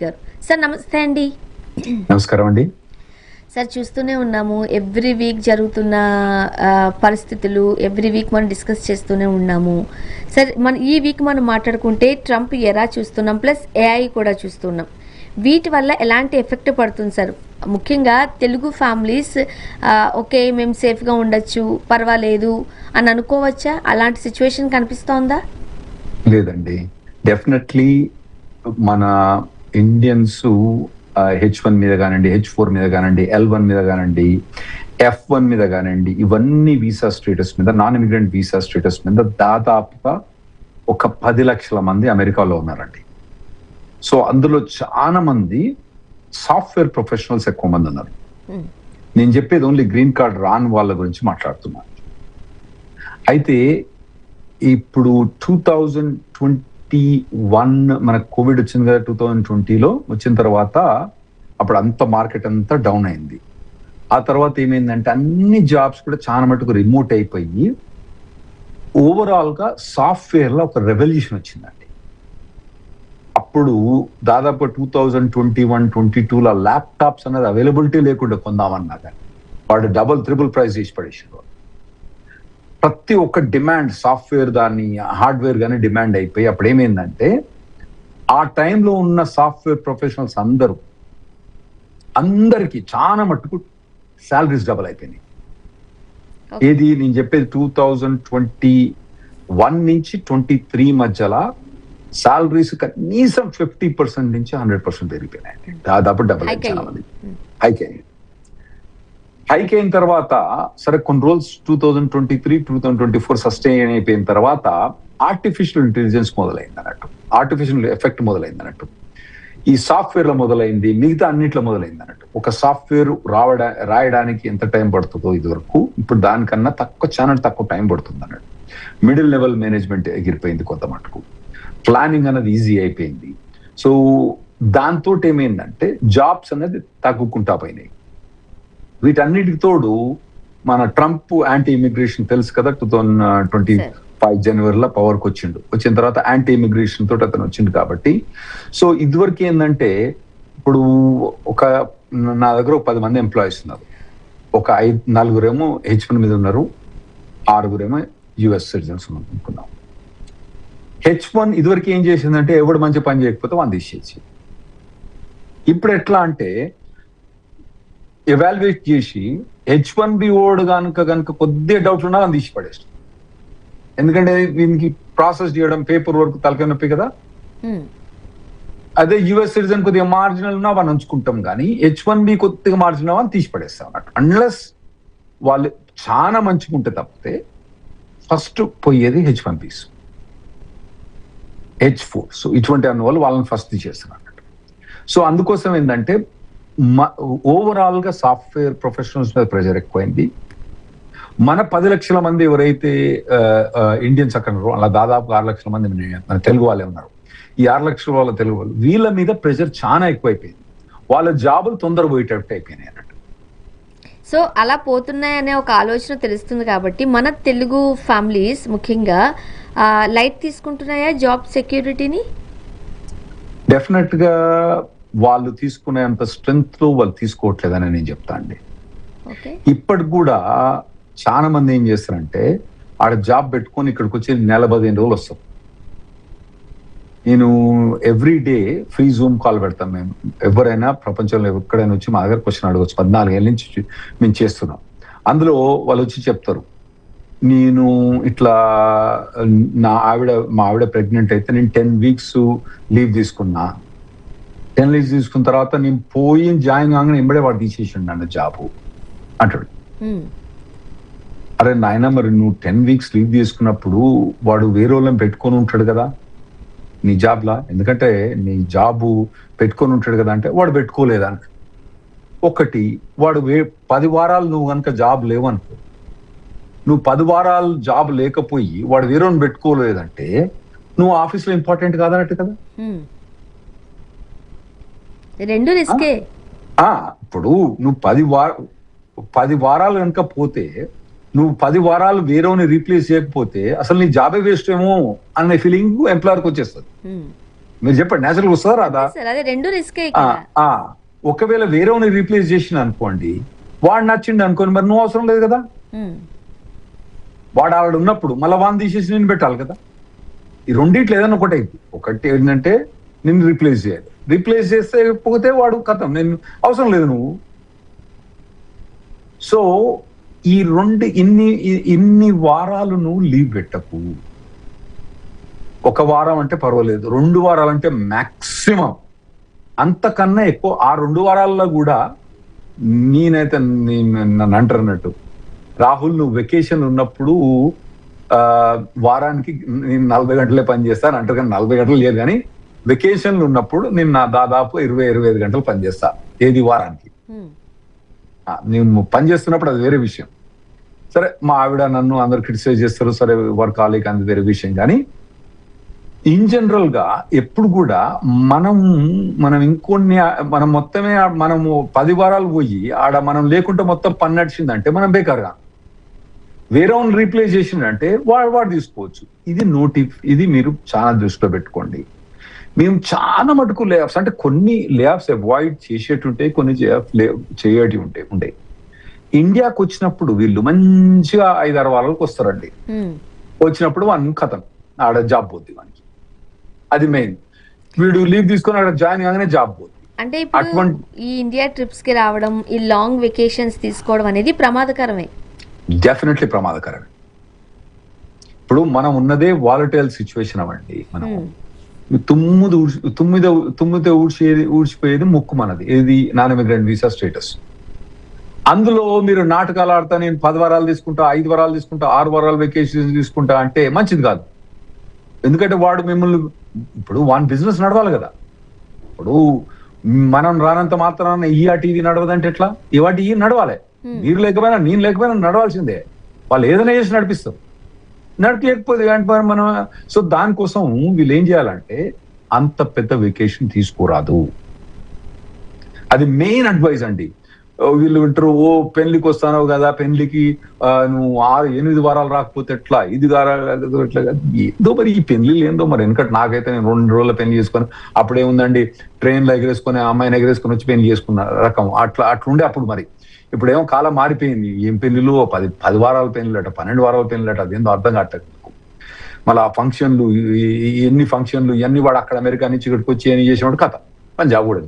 గారు. సార్ నమస్తే అండి. నమస్కారం అండి. సార్ చూస్తూనే ఉన్నాము ఎవ్రీ వీక్ జరుగుతున్న పరిస్థితులు ఎవ్రీ వీక్ మనం డిస్కస్ చేస్తూనే ఉన్నాము. సార్ ఈ వీక్ మనం మాట్లాడుకుంటే ట్రంప్ ఎరా చూస్తున్నాం, ప్లస్ ఏఐ కూడా చూస్తున్నాం. వీటి వల్ల ఎలాంటి ఎఫెక్ట్ పడుతుంది సార్? ముఖ్యంగా తెలుగు ఫ్యామిలీస్ ఓకే మేము సేఫ్గా ఉండొచ్చు, పర్వాలేదు అని అనుకోవచ్చా? అలాంటి సిచ్యువేషన్ కనిపిస్తోందా? లేదండి, డెఫినెట్లీ మన ఇండియన్స్ H1 మీద కానివ్వండి, H4 మీద కానివ్వండి, L1 మీద కానివ్వండి, F1 మీద కానివ్వండి, ఇవన్నీ వీసా స్టేటస్ మీద, నాన్ ఇమిగ్రెంట్ వీసా స్టేటస్ మీద దాదాపుగా ఒక 10 లక్షల మంది అమెరికాలో ఉన్నారండి. సో అందులో చాలా మంది సాఫ్ట్వేర్ ప్రొఫెషనల్స్ ఎక్కువ మంది ఉన్నారు. నేను చెప్పేది ఓన్లీ గ్రీన్ కార్డ్ రాని వాళ్ళ గురించి మాట్లాడుతున్నాను. అయితే ఇప్పుడు 2021 మనకు కోవిడ్ వచ్చింది కదా, 2020లో వచ్చిన తర్వాత అప్పుడు అంత మార్కెట్ అంతా డౌన్ అయింది. ఆ తర్వాత ఏమైందంటే అన్ని జాబ్స్ కూడా చాలా మటుకు రిమోట్ అయిపోయి ఓవరాల్ గా సాఫ్ట్వేర్ లో ఒక రెవల్యూషన్ వచ్చిందండి. అప్పుడు దాదాపు 2021-22లో ల్యాప్టాప్స్ అనేది అవైలబిలిటీ లేకుండా కొందామన్నా కానీ వాడు డబుల్ ట్రిపుల్ ప్రైస్ చేసి పడేసారు. ప్రతి ఒక్క డిమాండ్ సాఫ్ట్వేర్ దాన్ని హార్డ్వేర్ కానీ డిమాండ్ అయిపోయి అప్పుడు ఏమైందంటే ఆ టైంలో ఉన్న సాఫ్ట్వేర్ ప్రొఫెషనల్స్ అందరికి చాలా మట్టుకు శాలరీస్ డబుల్ అయిపోయినాయి. ఏది నేను చెప్పేది 2021 నుంచి 23 మధ్యలో శాలరీస్ కనీసం 50% నుంచి 100% పెరిగిపోయినాయి. దాదాపు డబుల్ అయింది. చాలా మంది హైక్ అయిన తర్వాత సరే కొన్ని రోజులు 2023-2024 సస్టైన్ అయిపోయిన తర్వాత ఆర్టిఫిషియల్ ఇంటెలిజెన్స్ మొదలైంది అన్నట్టు, ఆర్టిఫిషియల్ ఎఫెక్ట్ మొదలైంది అన్నట్టు. ఈ సాఫ్ట్వేర్ లో మొదలైంది, మిగతా అన్నిట్లో మొదలైంది అన్నట్టు. ఒక సాఫ్ట్వేర్ రాయడానికి ఎంత టైం పడుతుందో ఇది వరకు, ఇప్పుడు దానికన్నా చాలా తక్కువ టైం పడుతుంది అన్నట్టు. మిడిల్ లెవెల్ మేనేజ్మెంట్ ఎగిరిపోయింది కొంత మటుకు, ప్లానింగ్ అనేది ఈజీ అయిపోయింది. సో దాంతో ఏమైందంటే జాబ్స్ అనేది తగ్గుకుంటా పోయినాయి. వీటన్నిటికి తోడు మన ట్రంప్ యాంటీ ఇమిగ్రేషన్ తెలుసు కదా, 2025 జనవరిలో పవర్కి వచ్చిన తర్వాత యాంటీ ఇమిగ్రేషన్ తోటి అతను వచ్చిండు కాబట్టి. సో ఇదివరకు ఏంటంటే ఇప్పుడు నా దగ్గర 10 మంది ఎంప్లాయీస్ ఉన్నారు. ఒక 4 H1 మీద ఉన్నారు, 6 US సిటిజన్స్ అనుకున్నాం. H1 ఇదివరకు ఏం చేసిందంటే ఎవడు మంచి పని చేయకపోతే వాళ్ళు తీసేసి, ఇప్పుడు ఎట్లా అంటే ఎవాల్యుయేట్ చేసి H1B ఓడ్ కనుక కొద్దిగా డౌట్ ఉన్నా అని తీసి పడేస్తుంది. ఎందుకంటే దీనికి ప్రాసెస్ చేయడం పేపర్ వర్క్ తలకాయ నొప్పి కదా. అదే US సిటిజన్ కొద్దిగా మార్జినల్ ఉన్నా వాళ్ళు ఉంచుకుంటాం, కానీ H1B కొద్దిగా మార్జినల్ అని తీసి పడేస్తాం అన్నట్టు. అన్లెస్ వాళ్ళు చాలా మంచిగా ఉంటే తప్పితే ఫస్ట్ పోయేది H1Bs, H4. సో ఇటువంటి అందువల్ల వాళ్ళని ఫస్ట్ తీసేస్తాం అన్నట్టు. సో అందుకోసం ఏంటంటే ఓవరాల్ గా సాఫ్ట్వేర్ ప్రొఫెషనల్స్ మీద ప్రెషర్ ఎక్కువైంది. మన 10 లక్షల మంది ఎవరైతే ఇండియన్స్ అక్కడ ఉన్నారో అలా దాదాపు 6 లక్షల మంది మన తెలుగు వాళ్ళే ఉన్నారు. ఈ 6 లక్షల వాళ్ళ తెలుగు వాళ్ళు, వీళ్ళ మీద ప్రెషర్ చాలా ఎక్కువైపోయింది. వాళ్ళ జాబులు తొందర పోయేటట్టు అయిపోయినాయి అన్నట్టు. సో అలా పోతున్నాయనే ఒక ఆలోచన తెలుస్తుంది కాబట్టి మన తెలుగు ఫ్యామిలీస్ ముఖ్యంగా లైట్ తీసుకుంటున్నాయా జాబ్ సెక్యూరిటీని? డెఫినెట్ గా వాళ్ళు తీసుకునేంత స్ట్రెంగ్త్ లో వాళ్ళు తీసుకోవట్లేదని నేను చెప్తా అండి. ఇప్పటికి కూడా చాలా మంది ఏం చేస్తారంటే ఆడ జాబ్ పెట్టుకొని ఇక్కడికి వచ్చి 15 రోజులు వస్తాం. నేను every day free Zoom call పెడతాం. మేము ఎవరైనా ప్రపంచంలో ఎక్కడైనా వచ్చి మా దగ్గర క్వశ్చన్ అడగచ్చు. 14 ఏళ్ళ నుంచి మేము చేస్తున్నాం. అందులో వాళ్ళు వచ్చి చెప్తారు, నేను ఇట్లా మా ఆవిడ ప్రెగ్నెంట్ అయితే నేను 10 వీక్స్ లీవ్ తీసుకున్నా. 10 లీవ్స్ తీసుకున్న తర్వాత నేను పోయి జాయిన్ కాగానే ఎంబడే వాడు తీసేసిండు అన్న జాబు అంటాడు. అరే నాయన, మరి నువ్వు 10 వీక్స్ లీవ్ తీసుకున్నప్పుడు వాడు వేరే వాళ్ళని పెట్టుకొని ఉంటాడు కదా నీ జాబ్లా, ఎందుకంటే నీ జాబు పెట్టుకొని ఉంటాడు కదా అంటే వాడు పెట్టుకోలేదా అంట. ఒకటి, వాడు 10 వారాలు నువ్వు కనుక జాబ్ లేవనుకో, నువ్వు 10 వారాలు జాబ్ లేకపోయి వాడు వేరే వాళ్ళని పెట్టుకోలేదంటే నువ్వు ఆఫీస్లో ఇంపార్టెంట్ కాదన్నట్టు కదా. రెండు రిస్కే. ఇప్పుడు నువ్వు 10 వారాలు కనుక పోతే, నువ్వు 10 వారాలు వేరేని రీప్లేస్ చేయకపోతే అసలు నీ జాబే వేస్ట్ ఏమో అనే ఫీలింగ్ ఎంప్లాయర్కి వచ్చేస్తుంది. మీరు చెప్పండి, న్యాచురల్ వస్తుందా రాదా? సార్ అదే రెండు రిస్కే ఆ, ఆ, ఒకవేళ వేరేని రీప్లేస్ చేసిన అనుకోండి, వాడు నచ్చిండు అనుకోని, మరి నువ్వు అవసరం లేదు కదా. వాడు ఆవిడ ఉన్నప్పుడు మళ్ళీ వాడిని తీసేసి నేను పెట్టాలి కదా. ఈ రెండిట్లు ఏదైనా ఒకటి అయింది. ఒకటి ఏంటంటే నిన్ను రీప్లేస్ చేయాలి, రీప్లేస్ చేస్తే పోతే వాడు కథం, నేను అవసరం లేదు నువ్వు. సో ఈ ఇన్ని వారాలు నువ్వు లీవ్ పెట్టకు. ఒక వారం అంటే పర్వాలేదు, 2 వారాలంటే మ్యాక్సిమం. అంతకన్నా ఎక్కువ ఆ 2 వారాల్లో కూడా నేనైతే నన్ను అంటారన్నట్టు, రాహుల్ నువ్వు వెకేషన్ ఉన్నప్పుడు వారానికి నేను 40 గంటలే పని చేస్తాను అంటారు, కానీ 40 గంటలు లేదు. కానీ వెకేషన్లు ఉన్నప్పుడు నేను నా దాదాపు 20-25 గంటలు పని చేస్తా ఏది వారానికి. నేను పని చేస్తున్నప్పుడు అది వేరే విషయం. సరే మా ఆవిడ నన్ను అందరు క్రిటిసైజ్ చేస్తారు, సరే వర్క్ ఆలిక్ అది వేరే విషయం. కానీ ఇన్ జనరల్ గా ఎప్పుడు కూడా మనం ఇంకొన్ని మనం మొత్తమే మనము 10 వారాలు పోయి ఆడ మనం లేకుంటే మొత్తం పని నడిచిందంటే మనం బేకారుగా. వేరే రీప్లేస్ చేసిందంటే వాడు తీసుకోవచ్చు. ఇది మీరు చాలా దృష్టిలో పెట్టుకోండి. మేము చాలా మటుకు లేఆఫ్స్, అంటే కొన్ని లేఆఫ్స్ అవాయిడ్ చేసేటుంటాయి, కొన్ని చేయటి ఉంటాయి. ఇండియాకి వచ్చినప్పుడు వీళ్ళు మంచిగా 5-6 వారాలకు వస్తారండి. వచ్చినప్పుడు వాడిని కథం, ఆడ జాబ్ పోద్ది వానికి. అది మెయిన్. వీడు లీవ్ తీసుకొని అక్కడ జాయిన్ కాగానే జాబ్ పోద్ది. అంటే ఇప్పుడు ఈ ఇండియా ట్రిప్స్ కి రావడం, ఈ లాంగ్ వెకేషన్స్ తీసుకోవడం అనేది ప్రమాదకరమే. డెఫినెట్లీ ప్రమాదకరమే. ఇప్పుడు మనం ఉన్నదే వాలటైల్ సిచ్యువేషన్ అవ్వండి. మనం తుమ్మితో ఊడ్చిపోయేది ముక్కు మనది, ఏది నాన్ ఇమిగ్రెంట్ వీసా స్టేటస్. అందులో మీరు నాటకాలు ఆడతా, నేను 10 వారాలు తీసుకుంటా, 5 వారాలు తీసుకుంటా, 6 వారాలు వెకేషన్ తీసుకుంటా అంటే మంచిది కాదు. ఎందుకంటే వాడు మిమ్మల్ని, ఇప్పుడు వాన్ బిజినెస్ నడవాలి కదా. ఇప్పుడు మనం రానంత మాత్రాన ఈ టీవీ నడవదంటే ఎట్లా? ఇవాటి ఈ నడవాలి. మీరు లేకపోయినా నేను లేకపోయినా నడవాల్సిందే. వాళ్ళు ఏదైనా చేసి నడిపిస్తారు. నడిపలేకపోతే మనం, సో దానికోసం వీళ్ళు ఏం చేయాలంటే అంత పెద్ద వెకేషన్ తీసుకోరాదు. అది మెయిన్ అడ్వైజ్ అండి. వీళ్ళు వింటారు, ఓ పెళ్లికి వస్తానో కదా, పెళ్లికి నువ్వు 6-8 వారాలు రాకపోతే ఎట్లా, 5 వారాలు ఎట్లా, ఏదో మరి ఈ పెళ్లిళ్ళు ఏందో మరి. ఎందుకంటే నాకైతే నేను 2 రోజుల పెళ్లి చేసుకొని, అప్పుడేముందండి ట్రైన్లో ఎగరేసుకొని అమ్మాయిని ఎగరేసుకొని వచ్చి పెళ్లి చేసుకున్న రకం అట్లుండే అప్పుడు. మరి ఇప్పుడేమో కాలం మారిపోయింది. ఏం పెళ్లిలు, 10 వారాల పెళ్లిలట, 12 వారాల పెళ్లిలట, అది ఏందో అర్థం కావట్లేదు. మళ్ళీ ఆ ఫంక్షన్లు, ఎన్ని ఫంక్షన్లు ఇవన్నీ వాడు అక్కడ అమెరికా నుంచి ఇక్కడికి వచ్చి ఏం చేసినప్పుడు కథ పంజాబ్ కూడా.